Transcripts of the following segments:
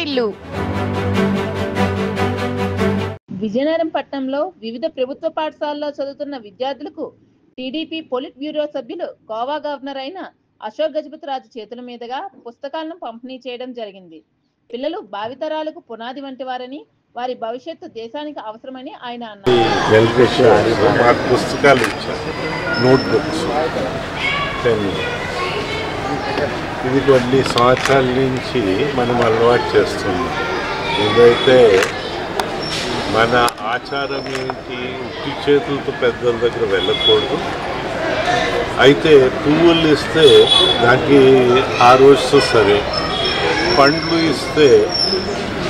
ఇల్లు. విజయనగరం పట్టణంలో వివిధ ప్రభుత్వ పాఠశాలల్లో చదువుతున్న విద్యార్థులకు టీడీపీ పొలిట్ బ్యూరో సభ్యులు గోవా గవర్నర్ అయిన అశోక్ గజపతిరాజు చేతుల మీదుగా పుస్తకాలను పంపిణీ చేయడం జరిగింది. పిల్లలు భావితరాలకు పునాది వంటి వారని, వారి భవిష్యత్తు దేశానికి అవసరమని ఆయన అన్నారు. ఇది కొన్ని సంవత్సరాల నుంచి మనం అలవాటు చేస్తున్నాం. ఏదైతే మన ఆచారం ఏంటి, ఉట్టి చేతులతో పెద్దల దగ్గర వెళ్ళకూడదు. అయితే పువ్వులు ఇస్తే దానికి ఆ రోజుతో సరే, పండ్లు ఇస్తే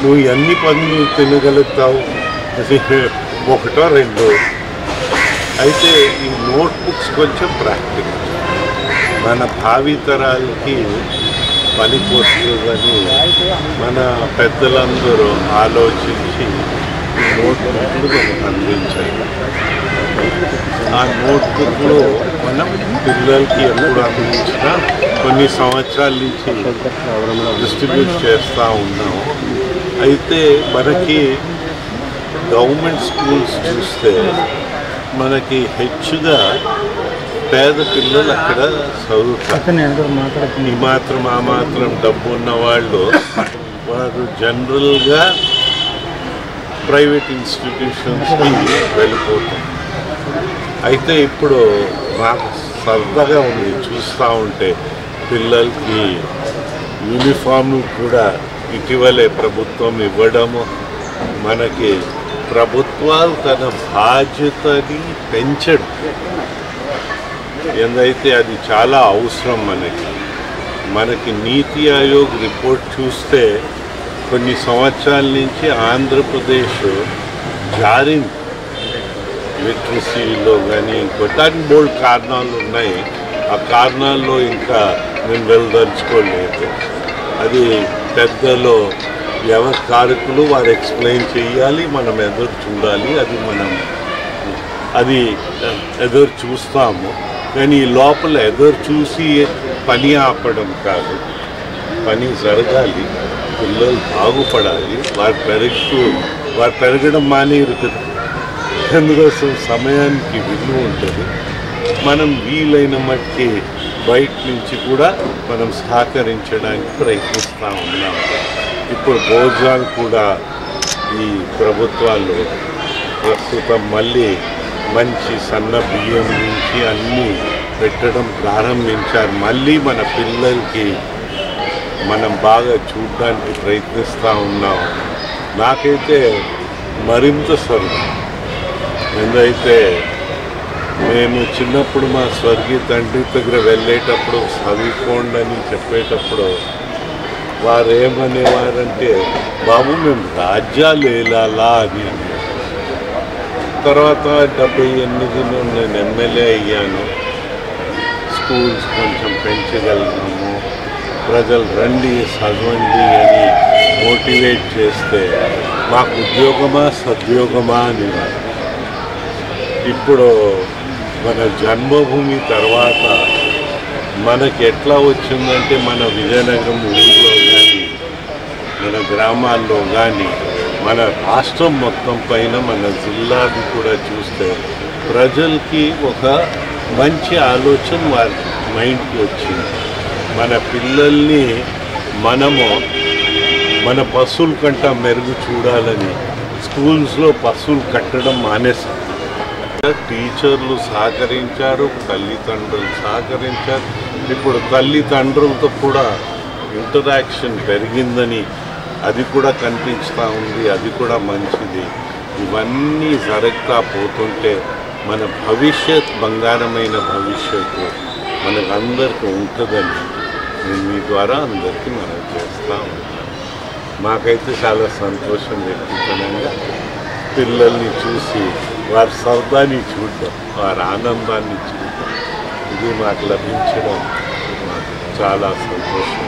నువ్వు ఎన్ని పండ్లు తినగలుగుతావు, ఒకటో రెండో. అయితే ఈ నోట్బుక్స్ కొంచెం ప్రాక్టికల్, మన భావితరాలకి పనికొస్తుందని మన పెద్దలందరూ ఆలోచించి ఈ నోట్బుక్లు మనకు అందించాలి. ఆ నోట్బుక్లో మనం పిల్లలకి ఎప్పుడు అందించినా కొన్ని సంవత్సరాల నుంచి డిస్ట్రిబ్యూట్ చేస్తూ ఉన్నాము. అయితే మనకి గవర్నమెంట్ స్కూల్స్ చూస్తే మనకి హెచ్చుగా పేద పిల్లలు అక్కడ చదువుతారు. ఈ మాత్రం ఆ మాత్రం డబ్బు ఉన్న వాళ్ళు వారు జనరల్గా ప్రైవేట్ ఇన్స్టిట్యూషన్స్కి వెళ్ళిపోతారు. అయితే ఇప్పుడు నాకు సరదాగా ఉంది చూస్తూ ఉంటే, పిల్లలకి యూనిఫామ్లు కూడా ఇటీవలే ప్రభుత్వం ఇవ్వడము, మనకి ప్రభుత్వాలు తన బాధ్యతని పెంచడం ఏందైతే అది చాలా అవసరం. మనకి నీతి ఆయోగ్ రిపోర్ట్ చూస్తే కొన్ని సంవత్సరాల నుంచి ఆంధ్రప్రదేశ్ జారింది లిటరసీలో కానీ, ఇంకోటానికి బోల్డ్ కారణాలు ఉన్నాయి. ఆ కారణాల్లో ఇంకా నేను వెళ్ళదలుచుకోలేదు. అది పెద్దలో ఎవరి కారకులు వారు ఎక్స్ప్లెయిన్ చేయాలి, మనం ఎదురు చూడాలి. అది ఎదురు చూస్తాము. కానీ ఈ లోపల ఎదురు చూసి పని ఆపడం కాదు, పని జరగాలి, పిల్లలు బాగుపడాలి. వారు పెరగడం మానేరు కదా. అందుకోసం సమయానికి విలువ ఉంటుంది. మనం వీలైన మట్టి బయట నుంచి కూడా మనం సహకరించడానికి ప్రయత్నిస్తూ ఉన్నాం. ఇప్పుడు భోజనాలు కూడా ఈ ప్రభుత్వాలు ప్రస్తుతం మళ్ళీ మంచి సన్న బియ్యం నుంచి అన్నీ పెట్టడం ప్రారంభించారు. మళ్ళీ మన పిల్లలకి మనం బాగా చూడడానికి ప్రయత్నిస్తూ ఉన్నాం. నాకైతే మరింత సరుకు ఎందుకైతే మేము చిన్నప్పుడు మా స్వర్గీయ తండ్రి దగ్గర వెళ్ళేటప్పుడు చదువుకోండి అని చెప్పేటప్పుడు వారు ఏమనేవారంటే, బాబు మేము రాజ్యాలు ఏలాలా అని. తర్వాత 78లో నేను ఎమ్మెల్యే అయ్యాను. స్కూల్స్ కొంచెం పెంచగలిగాము. ప్రజలు రండి చదవండి అని మోటివేట్ చేస్తే మాకు ఉద్యోగమా సద్యోగమా అని. ఇప్పుడు మన జన్మభూమి తర్వాత మనకి ఎట్లా వచ్చిందంటే, మన విజయనగరం ఊళ్ళో కానీ, మన గ్రామాల్లో కానీ, మన రాష్ట్రం మొత్తం పైన మన జిల్లాది కూడా చూస్తే ప్రజలకి ఒక మంచి ఆలోచన వారి మైండ్కి వచ్చింది. మన పిల్లల్ని మనము మన పశువుల కంట మెరుగు చూడాలని స్కూల్స్లో పశువులు కట్టడం మానేసారు. టీచర్లు సహకరించారు, తల్లిదండ్రులు సహకరించారు. ఇప్పుడు తల్లిదండ్రులతో కూడా ఇంటరాక్షన్ పెరిగిందని అది కూడా కనిపిస్తూ ఉంది. అది కూడా మంచిది. ఇవన్నీ జరుగుతూ పోతుంటే మన భవిష్యత్ బంగారమైన భవిష్యత్తు మనకందరికీ ఉంటుందని నేను మీ ద్వారా అందరికీ మనం చేస్తూ ఉంటాను. మాకైతే చాలా సంతోషం వ్యక్తిగతంగా పిల్లల్ని చూసి వారి సరదాన్ని చూడడం, వారి ఆనందాన్ని చూడడం, ఇది మాకు లభించడం మాకు చాలా సంతోషం.